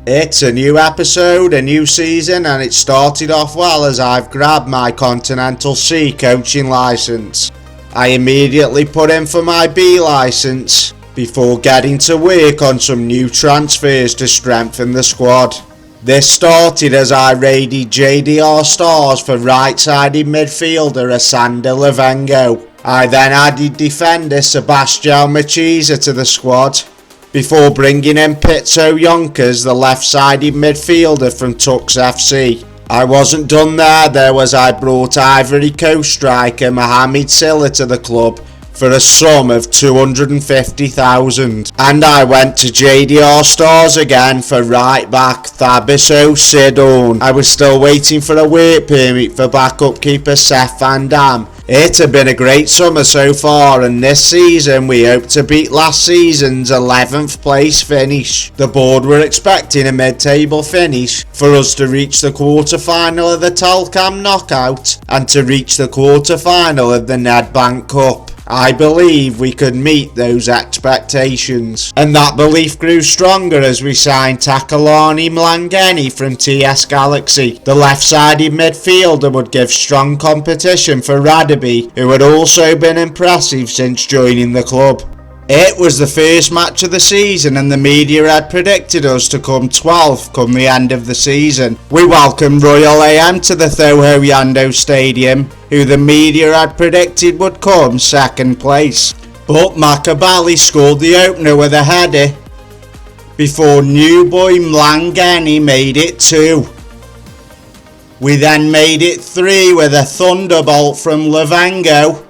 It's a new episode, a new season, and it started off well as I've grabbed my Continental C coaching licence. I immediately put in for my B licence before getting to work on some new transfers to strengthen the squad. This started as I raided JDR Stars for right-sided midfielder Asanda Levengo. I then added defender Sebastião Machiza to the squad, before bringing in Pitso Yonkers, the left-sided midfielder from Tux FC. I wasn't done there as I brought Ivory Coast striker Mohamed Silla to the club for a sum of 250,000. And I went to JDR Stars again for right back Thabiso Sidon. I was still waiting for a work permit for backup keeper Seth Van Dam. It had been a great summer so far, and this season we hope to beat last season's 11th place finish. The board were expecting a mid-table finish for us to reach the quarter-final of the Telcam knockout and to reach the quarter-final of the Nedbank Cup. I believe we could meet those expectations, and that belief grew stronger as we signed Takalani Mlangeni from TS Galaxy. The left-sided midfielder would give strong competition for Radaby, who had also been impressive since joining the club. It was the first match of the season and the media had predicted us to come 12th come the end of the season. We welcomed Royal AM to the Thoho Yando Stadium, who the media had predicted would come second place. But Makabali scored the opener with a header, before new boy Mlangeni made it 2. We then made it 3 with a thunderbolt from Levengo,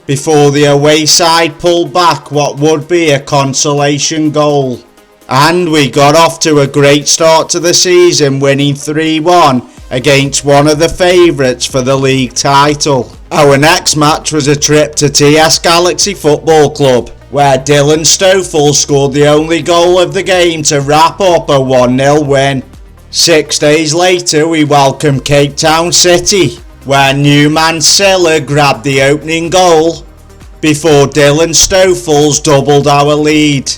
before the away side pulled back what would be a consolation goal. And we got off to a great start to the season, winning 3-1 against one of the favourites for the league title. Our next match was a trip to TS Galaxy Football Club, where Dylan Stoffel scored the only goal of the game to wrap up a 1-0 win. 6 days later we welcomed Cape Town City, where Newman Silla grabbed the opening goal before Dylan Stoffels doubled our lead.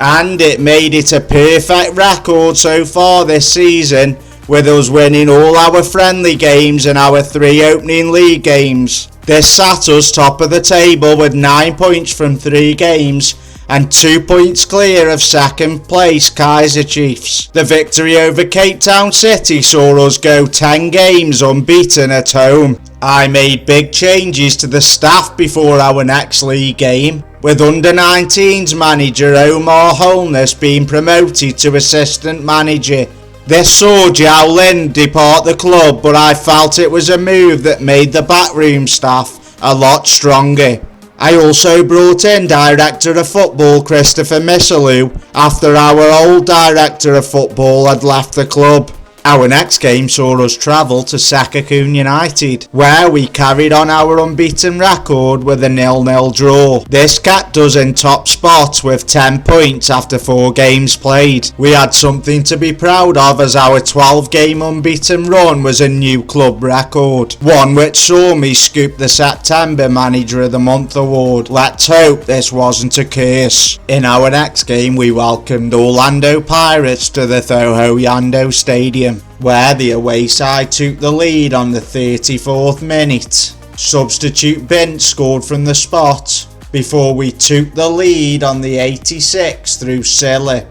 And it made it a perfect record so far this season, with us winning all our friendly games and our 3 opening league games. This sat us top of the table with 9 points from 3 games and 2 points clear of second place Kaiser Chiefs. The victory over Cape Town City saw us go 10 games unbeaten at home. I made big changes to the staff before our next league game, with under-19s manager Omar Holness being promoted to assistant manager. This saw Jiao Lin depart the club, but I felt it was a move that made the backroom staff a lot stronger. I also brought in Director of Football Christopher Missalou after our old Director of Football had left the club. Our next game saw us travel to Sekakun United, where we carried on our unbeaten record with a 0-0 draw. This kept us in top spot with 10 points after 4 games played. We had something to be proud of as our 12-game unbeaten run was a new club record, one which saw me scoop the September Manager of the Month award. Let's hope this wasn't a curse. In our next game we welcomed Orlando Pirates to the Thoho Yando Stadium, where the away side took the lead on the 34th minute. Substitute Bint scored from the spot, before we took the lead on the 86th through Silla.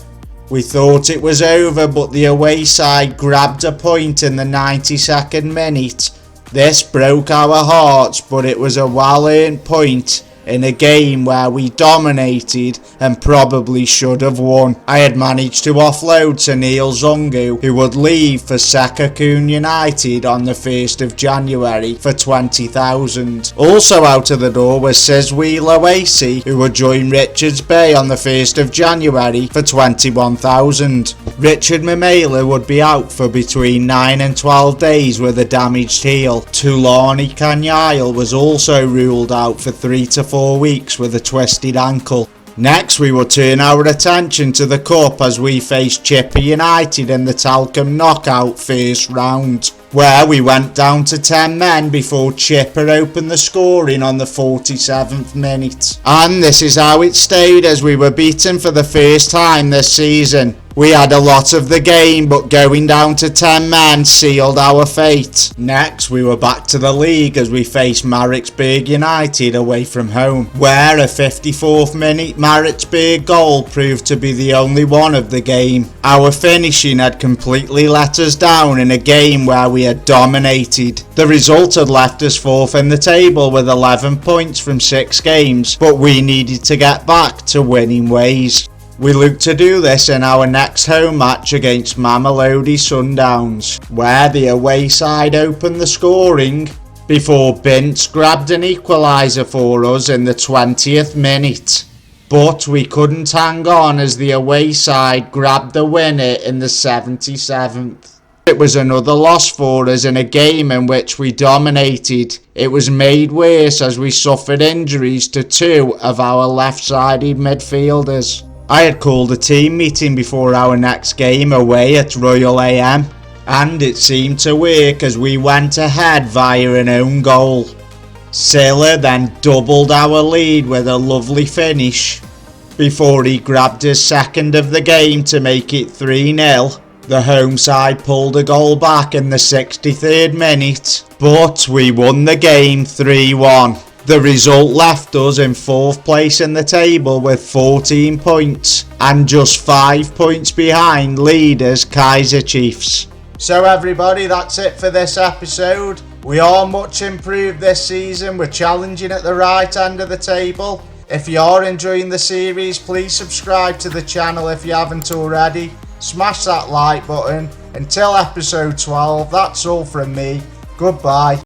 We thought it was over, but the away side grabbed a point in the 92nd minute. This broke our hearts, but it was a well-earned point in a game where we dominated and probably should have won. I had managed to offload to Neil Zungu, who would leave for Sekakun United on the 1st of January for 20,000. Also out of the door was Sizwe Lawesi, who would join Richards Bay on the 1st of January for 21,000. Richard Mamela would be out for between 9 and 12 days with a damaged heel. Tulani Kanyile was also ruled out for 3 to 4 weeks with a twisted ankle. Next we will turn our attention to the Cup as we faced Chipper United in the Telcam knockout first round, where we went down to 10 men before Chipper opened the scoring on the 47th minute. And this is how it stayed as we were beaten for the first time this season, We had a lot of the game, but going down to 10 men sealed our fate. Next, we were back to the league as we faced Maritzburg United away from home, where a 54th minute Maritzburg goal proved to be the only one of the game. Our finishing had completely let us down in a game where we had dominated. The result had left us 4th in the table with 11 points from 6 games, but we needed to get back to winning ways. We look to do this in our next home match against Mamelodi Sundowns, where the away side opened the scoring before Bintz grabbed an equaliser for us in the 20th minute. But we couldn't hang on as the away side grabbed the winner in the 77th. It was another loss for us in a game in which we dominated. It was made worse as we suffered injuries to 2 of our left-sided midfielders. I had called a team meeting before our next game away at Royal AM, and it seemed to work as we went ahead via an own goal. Silla then doubled our lead with a lovely finish before he grabbed his second of the game to make it 3-0. The home side pulled a goal back in the 63rd minute, but we won the game 3-1. The result left us in 4th place in the table with 14 points and just 5 points behind leaders Kaiser Chiefs. So everybody, that's it for this episode. We are much improved this season. We're challenging at the right end of the table. If you are enjoying the series, please subscribe to the channel if you haven't already. Smash that like button. Until episode 12, that's all from me. Goodbye.